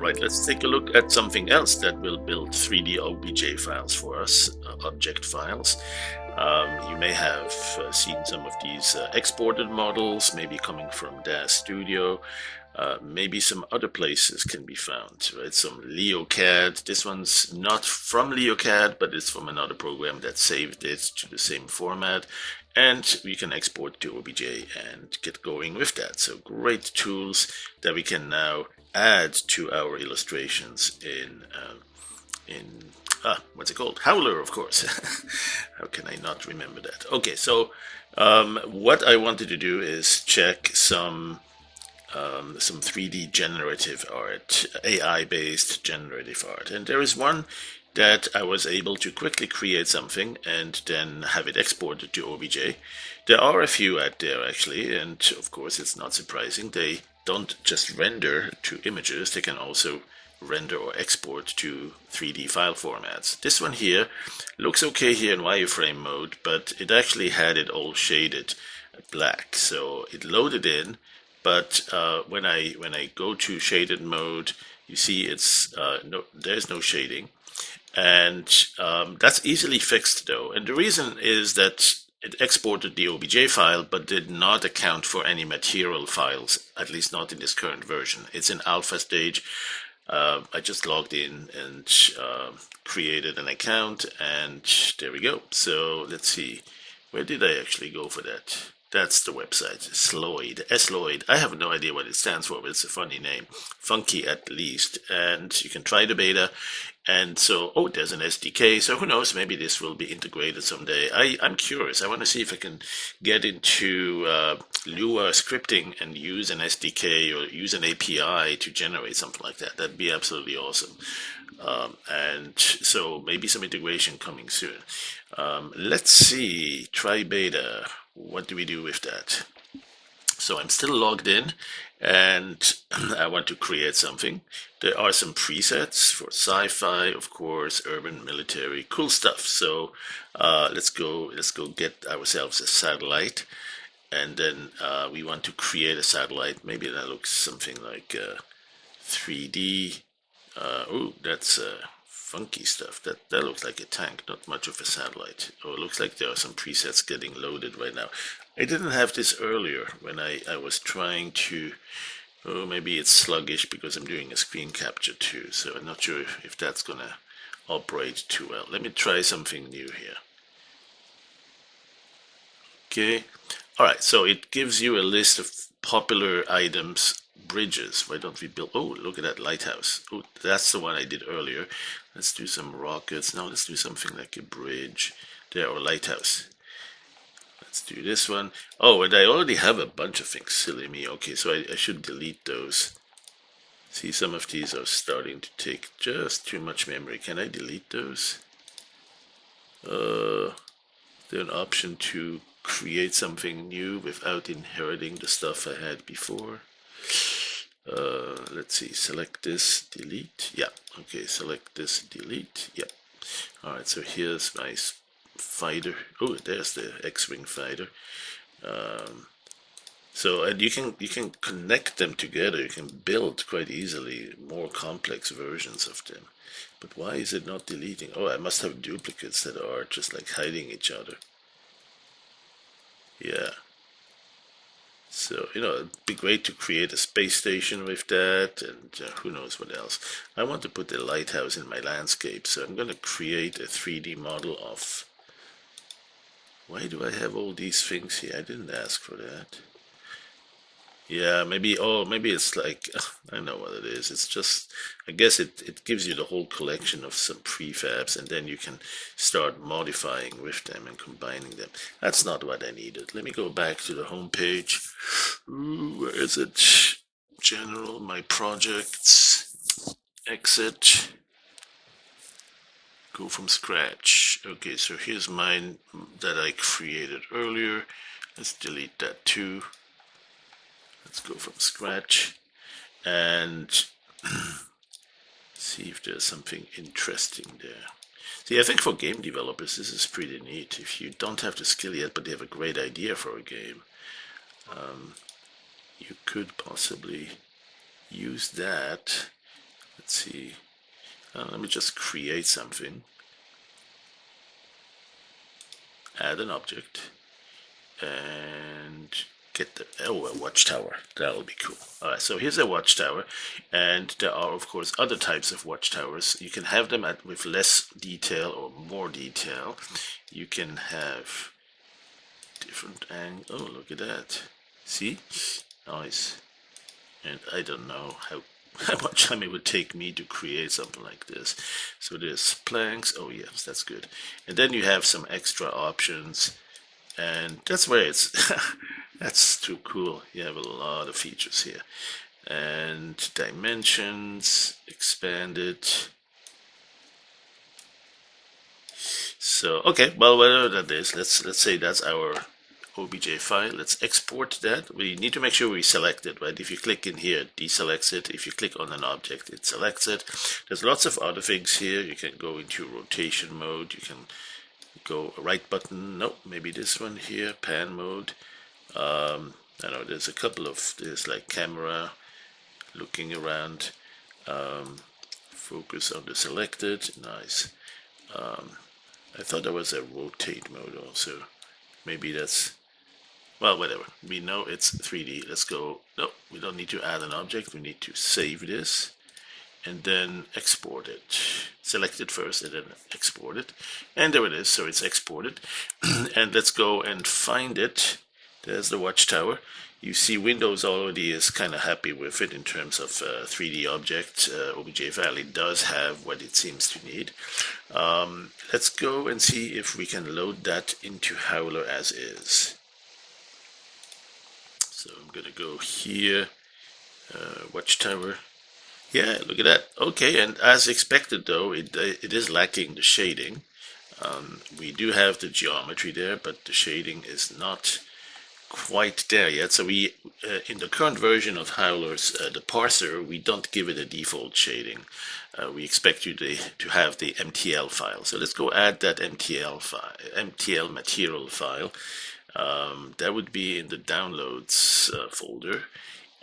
Right, let's take a look at something else that will build 3D OBJ files for us, object files. You may have seen some of these exported models, maybe coming from DAZ Studio. Maybe some other places can be found, right? Some LeoCAD. This one's not from LeoCAD, but it's from another program that saved it to the same format. And we can export to OBJ and get going with that. So great tools that we can now add to our illustrations in what's it called? Howler, of course. How can I not remember that? Okay, so what I wanted to do is check some 3D generative art, AI-based generative art. And there is one that I was able to quickly create something and then have it exported to OBJ. There are a few out there actually, and of course it's not surprising. They don't just render to images, they can also render or export to 3D file formats. This one here looks okay here in wireframe mode, but it actually had it all shaded black. So it loaded in, but when I go to shaded mode, you see it's there's no shading, and that's easily fixed though. And the reason is that it exported the OBJ file, but did not account for any material files, at least not in this current version. It's in alpha stage. I just logged in and created an account, and there we go. So let's see, where did I actually go for that? That's the website, Sloyd, Sloyd. I have no idea what it stands for, but it's a funny name. Funky at least. And you can try the beta. And so, oh, there's an SDK. So who knows, maybe this will be integrated someday. I'm curious. I want to see if I can get into Lua scripting and use an SDK or use an API to generate something like that. That'd be absolutely awesome. And so maybe some integration coming soon. Let's see, try beta. What do we do with that? So I'm still logged in and I want to create something. There are some presets for sci-fi, of course, urban, military, cool stuff. So let's go get ourselves a satellite, and then we want to create a satellite. Maybe that looks something like 3D. Oh, that's funky stuff. That looks like a tank, not much of a satellite. Oh, it looks like there are some presets getting loaded right now. I didn't have this earlier when I was trying to. Oh, maybe it's sluggish because I'm doing a screen capture too, so I'm not sure if that's gonna operate too well. Let me try something new here. Okay, all right, so it gives you a list of popular items, bridges. Why don't we build? Oh, look at that lighthouse. Oh, that's the one I did earlier. Let's do some rockets. Now let's do something like a bridge there, or lighthouse. Let's do this one. Oh, and I already have a bunch of things. Silly me. Okay, so I should delete those. See, some of these are starting to take just too much memory. Can I delete those? There's an option to create something new without inheriting the stuff I had before. Let's see, select this, delete. Yeah, okay, select this, delete. Yeah. All right, so here's my fighter. Oh, there's the X-wing fighter. So and you can connect them together. You can build quite easily more complex versions of them. But why is it not deleting? Oh, I must have duplicates that are just like hiding each other. Yeah. So, it'd be great to create a space station with that, and who knows what else. I want to put a lighthouse in my landscape, so I'm going to create a 3D model of. Why do I have all these things here? I didn't ask for that. Yeah, maybe, oh, maybe it's like, I know what it is. It's just, I guess it gives you the whole collection of some prefabs, and then you can start modifying with them and combining them. That's not what I needed. Let me go back to the home page. Ooh, where is it? General, my projects, exit, go from scratch. Okay, so here's mine that I created earlier. Let's delete that too. Let's go from scratch and see if there's something interesting there. See, I think for game developers this is pretty neat. If you don't have the skill yet, but you have a great idea for a game, you could possibly use that. let's see. Let me just create something. Add an object. And get the, a watchtower. That'll be cool. Alright, so here's a watchtower. And there are, of course, other types of watchtowers. You can have them with less detail or more detail. You can have different angles. Oh, look at that. See? Nice. And I don't know how much time it would take me to create something like this. So there's planks. Oh yes, that's good. And then you have some extra options, and that's where it's that's too cool. You have a lot of features here, and dimensions expanded. So okay, well, whatever that is, let's say that's our OBJ file. Let's export that. We need to make sure we select it, right? If you click in here, it deselects it. If you click on an object, it selects it. There's lots of other things here. You can go into rotation mode. You can go right button. Nope, maybe this one here, pan mode. I know there's a couple of, there's like camera, looking around, focus on the selected. Nice. I thought there was a rotate mode also. Maybe that's, well, whatever. We know it's 3D. Let's go. No, we don't need to add an object. We need to save this and then export it. Select it first and then export it. And there it is. So it's exported. And let's go and find it. There's the watchtower. You see Windows already is kind of happy with it in terms of 3D object. OBJ file, it does have what it seems to need. Let's go and see if we can load that into Howler as is. So I'm going to go here, watchtower. Yeah, look at that. Okay, and as expected though, it is lacking the shading. We do have the geometry there, but the shading is not quite there yet. So we, in the current version of Howler's, the parser, we don't give it a default shading. We expect you to have the MTL file. So let's go add that MTL file, MTL material file. That would be in the downloads folder.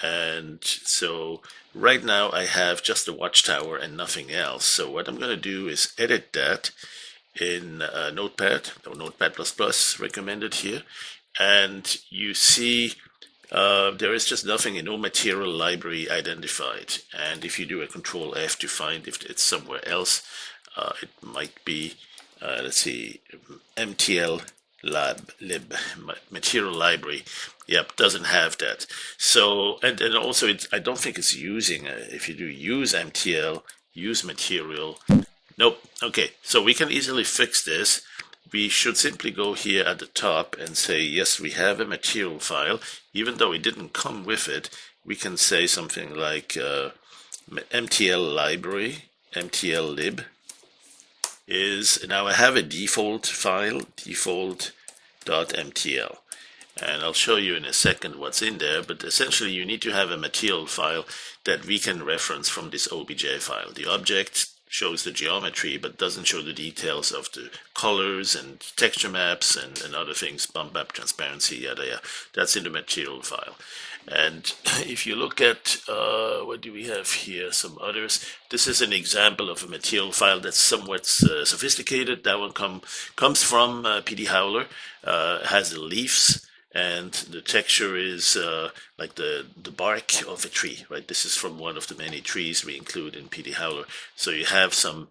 And so right now I have just the watchtower and nothing else. So what I'm going to do is edit that in Notepad, or Notepad++ recommended here. And you see there is just nothing, no material library identified. And if you do a Control F to find if it's somewhere else, it might be, let's see, MTL lib material library. Yep, doesn't have that. So and also I don't think it's using if you do use MTL, use material. Nope. Okay, so we can easily fix this. We should simply go here at the top and say, yes, we have a material file. Even though it didn't come with it, we can say something like MTL library, MTL lib is, now I have a default file, default.mtl. And I'll show you in a second what's in there, but essentially you need to have a material file that we can reference from this OBJ file. The object shows the geometry, but doesn't show the details of the colors and texture maps and other things, bump map, transparency, yada yada. That's in the material file. And if you look at, what do we have here, some others, this is an example of a material file that's somewhat sophisticated. That one comes from PD Howler, has the leaves, and the texture is like the bark of a tree, right? This is from one of the many trees we include in PD Howler. So you have some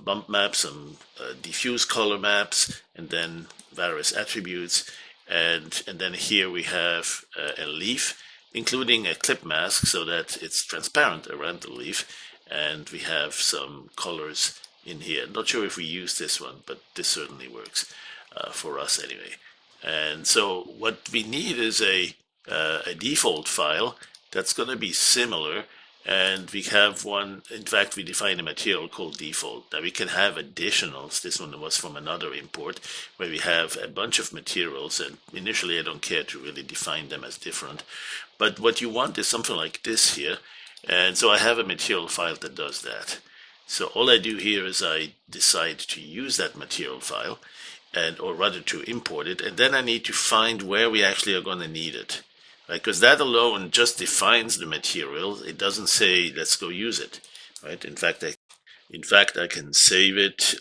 bump maps, some diffuse color maps, and then various attributes. And then here we have a leaf, including a clip mask so that it's transparent around the leaf. And we have some colors in here. Not sure if we use this one, but this certainly works for us anyway. And so what we need is a default file that's going to be similar. And we have one, in fact, we define a material called default. Now we can have additionals. This one was from another import where we have a bunch of materials. And initially, I don't care to really define them as different. But what you want is something like this here. And so I have a material file that does that. So all I do here is I decide to use that material file, or rather to import it. And then I need to find where we actually are going to need it. Because that alone just defines the material. It doesn't say, let's go use it. right? In fact, I can save it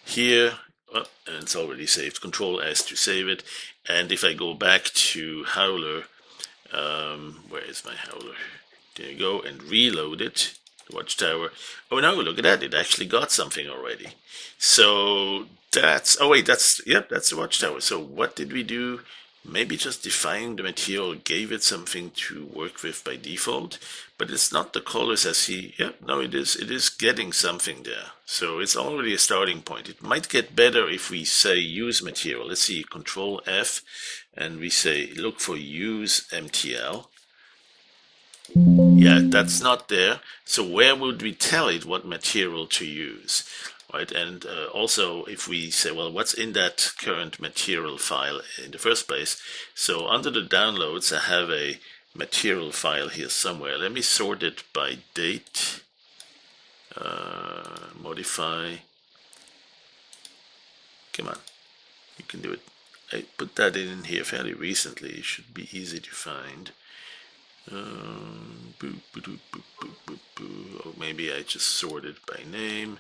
here, and it's already saved. Control S to save it. And if I go back to Howler, where is my Howler? There you go, and reload it, the Watchtower. Oh no, look at that, it actually got something already. So oh wait, yep, that's the Watchtower. So what did we do? Maybe just defining the material gave it something to work with by default, but it's not the colors I see. Yep, no, it is getting something there. So it's already a starting point. It might get better if we say use material. Let's see, Control F, and we say look for use MTL. Yeah, that's not there. So where would we tell it what material to use, right? And also, if we say, well, what's in that current material file in the first place? So under the downloads, I have a material file here somewhere. Let me sort it by date. Modify. Come on, you can do it. I put that in here fairly recently. It should be easy to find. Or maybe I just sort it by name,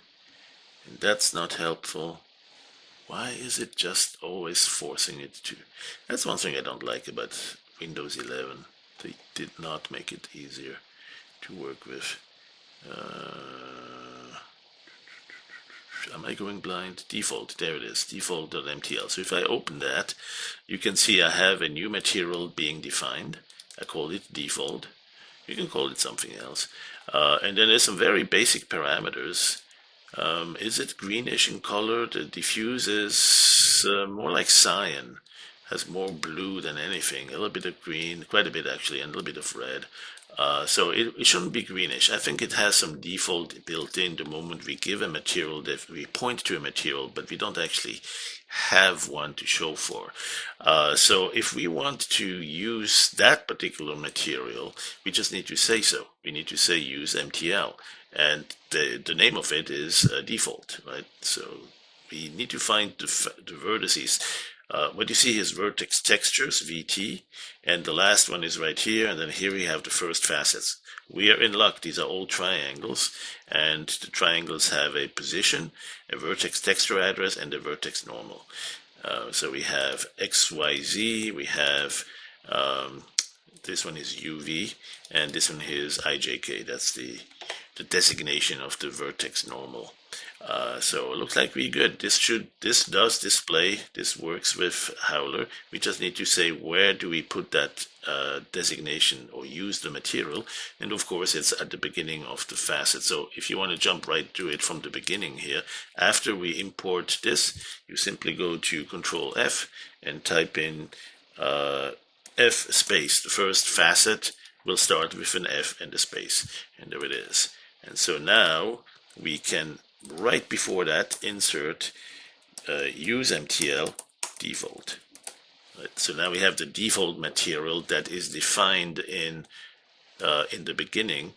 and that's not helpful. Why is it just always forcing it to? That's one thing I don't like about Windows 11. They did not make it easier to work with. Am I going blind? Default, there it is, default.mtl. So if I open that, you can see I have a new material being defined. I call it default. You can call it something else. And then there's some very basic parameters. Is it greenish in color? The diffuse is more like cyan. Has more blue than anything. A little bit of green, quite a bit actually, and a little bit of red. So it shouldn't be greenish. I think it has some default built in the moment we give a material, that we point to a material, but we don't actually have one to show for. So if we want to use that particular material, we just need to say so. We need to say use MTL. And the name of it is default, right? So we need to find the vertices. What you see is vertex textures, VT, and the last one is right here, and then here we have the first facets. We are in luck. These are all triangles, and the triangles have a position, a vertex texture address, and a vertex normal. So we have XYZ, we have this one is UV, and this one is IJK. That's the designation of the vertex normal. So it looks like we're good. This does display. This works with Howler. We just need to say where do we put that designation or use the material, and of course it's at the beginning of the facet. So if you want to jump right to it from the beginning here, after we import this, you simply go to Control F and type in F space. The first facet will start with an F and a space, and there it is. And so now we can, right before that, insert use MTL default. Right, so now we have the default material that is defined in the beginning.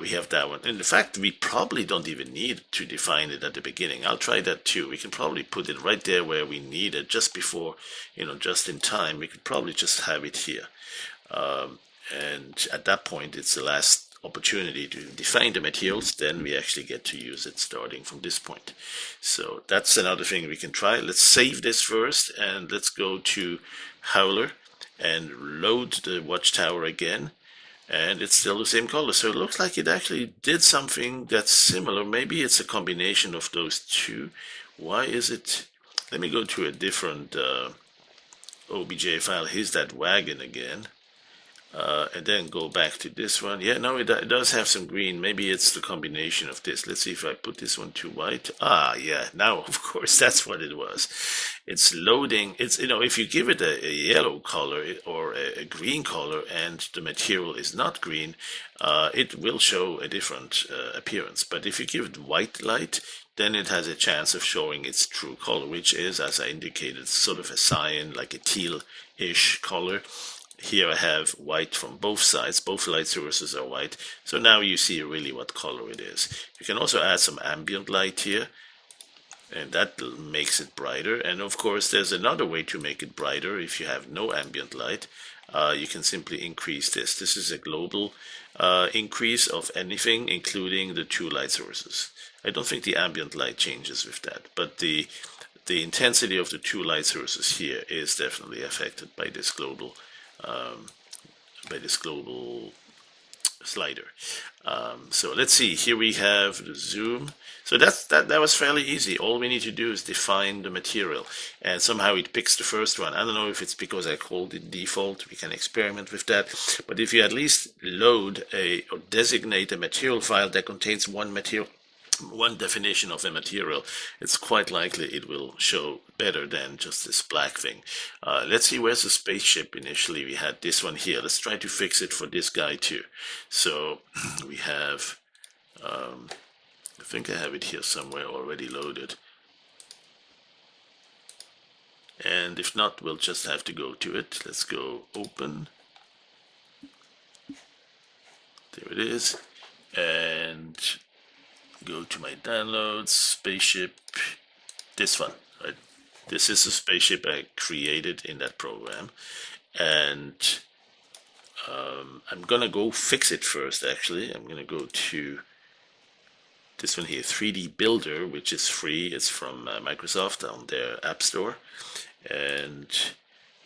We have that one. In fact, we probably don't even need to define it at the beginning. I'll try that too. We can probably put it right there where we need it, just before, just in time. We could probably just have it here. And at that point, it's the last opportunity to define the materials. Then we actually get to use it starting from this point. So that's another thing we can try. Let's save this first, and let's go to Howler and load the Watchtower again. And it's still the same color. So it looks like it actually did something that's similar. Maybe it's a combination of those two. Why is it? Let me go to a different OBJ file. Here's that wagon again. And then go back to this one. Yeah, no, it does have some green. Maybe it's the combination of this. Let's see if I put this one to white. Ah, yeah, now, of course, that's what it was. It's loading. It's, if you give it a yellow color or a green color and the material is not green, it will show a different appearance. But if you give it white light, then it has a chance of showing its true color, which is, as I indicated, sort of a cyan, like a teal-ish color. Here I have white from both sides. Both light sources are white. So now you see really what color it is. You can also add some ambient light here. and that makes it brighter. And of course, there's another way to make it brighter. If you have no ambient light, you can simply increase this. This is a global increase of anything, including the two light sources. I don't think the ambient light changes with that, but the intensity of the two light sources here is definitely affected by this global um, slider. So let's see. Here we have the zoom. So that was fairly easy. All we need to do is define the material, and somehow it picks the first one. I don't know if it's because I called it default. We can experiment with that. But if you at least load or designate a material file that contains one definition of a material, it's quite likely it will show better than just this black thing. Let's see, where's the spaceship initially? We had this one here. Let's try to fix it for this guy too. So we have, I think I have it here somewhere already loaded. And if not, we'll just have to go to it. Let's go open. There it is. And go to my downloads, spaceship, this one, right? This is a spaceship I created in that program, and I'm gonna go fix it first. Actually, I'm gonna go to this one here, 3D Builder, which is free. It's from Microsoft on their App Store, and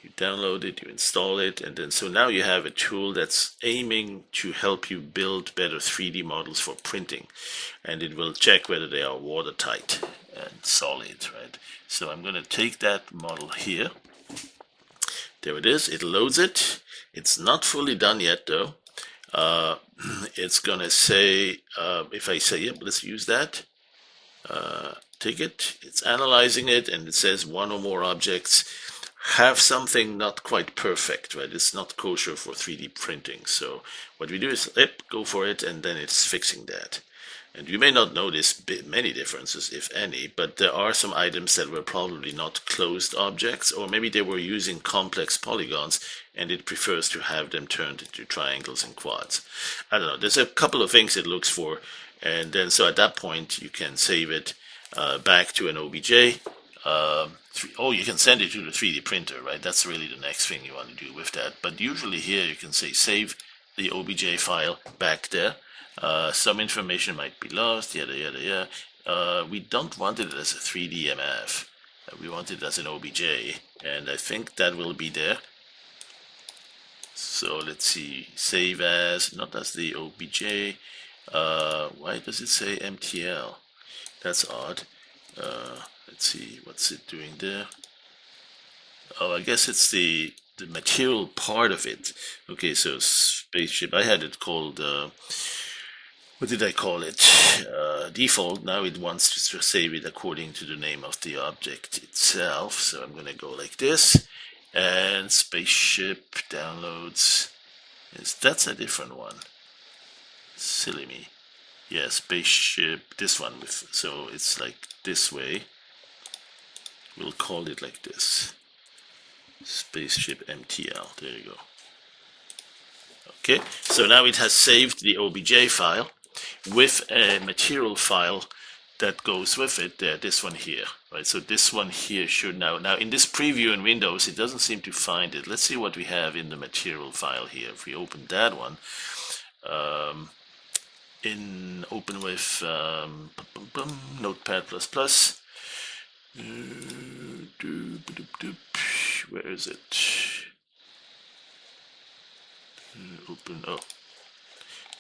you download it, you install it, and then so now you have a tool that's aiming to help you build better 3D models for printing, and it will check whether they are watertight and solid, right? So I'm going to take that model here. There it is. It loads it. It's not fully done yet, though. It's going to say, if I say, yep, let's use that, take it. It's analyzing it, and it says one or more objects have something not quite perfect, right? It's not kosher for 3D printing. So what we do is, go for it, and then it's fixing that. And you may not notice many differences, if any, but there are some items that were probably not closed objects, or maybe they were using complex polygons, and it prefers to have them turned into triangles and quads. I don't know. There's a couple of things it looks for, and then so at that point you can save it back to an OBJ. You can send it to the 3D printer, right? That's really the next thing you want to do with that. But usually here you can say save the OBJ file back there. Some information might be lost, yada yada yada. We don't want it as a 3D MF. We want it as an OBJ, and I think that will be there. So let's see, save as, not as the OBJ. Why does it say MTL? That's odd. Let's see, what's it doing there? Oh, I guess it's the material part of it. Okay, so spaceship, I had it called, what did I call it? Default. Now it wants to save it according to the name of the object itself. So I'm going to go like this. And spaceship downloads. That's a different one. Silly me. Yeah, spaceship, this one. So it's like this way. We'll call it like this. Spaceship MTL. There you go. Okay, so now it has saved the OBJ file with a material file that goes with it. This one here, right? So this one here should now in this preview in Windows, it doesn't seem to find it. Let's see what we have in the material file here. If we open that one, open with Notepad++. Where is it? Open. Oh,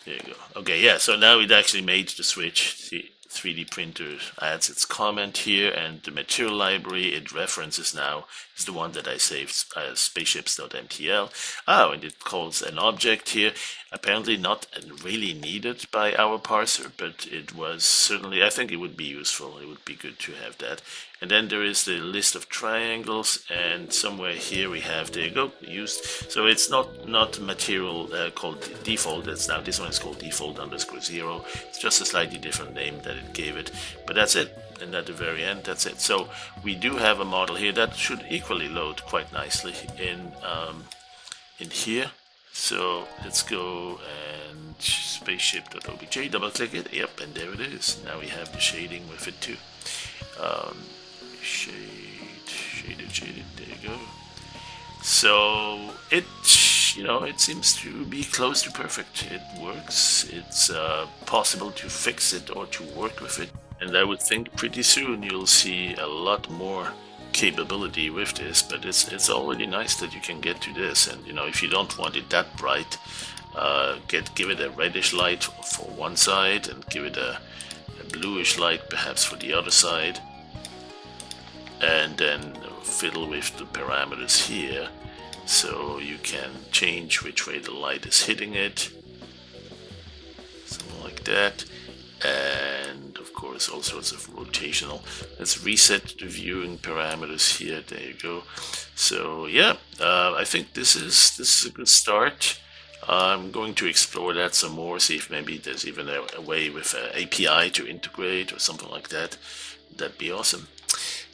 there you go. Okay, yeah. So now it actually made the switch. The 3D printer adds its comment here, and the material library it references now is the one that I saved as spaceships.mtl. Oh, and it calls an object here. Apparently not really needed by our parser, but it was certainly, I think it would be useful. It would be good to have that. And then there is the list of triangles, and somewhere here we have, there you go, used. So it's not material called default. It's now, this one is called default_0. It's just a slightly different name that it gave it, but that's it. And at the very end, that's it. So we do have a model here that should equally load quite nicely in here. So let's go and spaceship.obj, double click it. Yep, and there it is. Now we have the shading with it too. Shaded, there you go. So it, it seems to be close to perfect. It works. It's possible to fix it or to work with it. And I would think pretty soon you'll see a lot more capability with this, but it's already nice that you can get to this. And if you don't want it that bright, give it a reddish light for one side and give it a bluish light perhaps for the other side, and then fiddle with the parameters here so you can change which way the light is hitting it, something like that. And of course all sorts of rotational. Let's reset the viewing parameters here. There you go. So yeah, I think this is a good start. I'm going to explore that some more, see if maybe there's even a way with an API to integrate or something like that. That'd be awesome.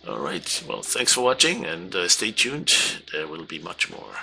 All right, well, thanks for watching, and stay tuned. There will be much more.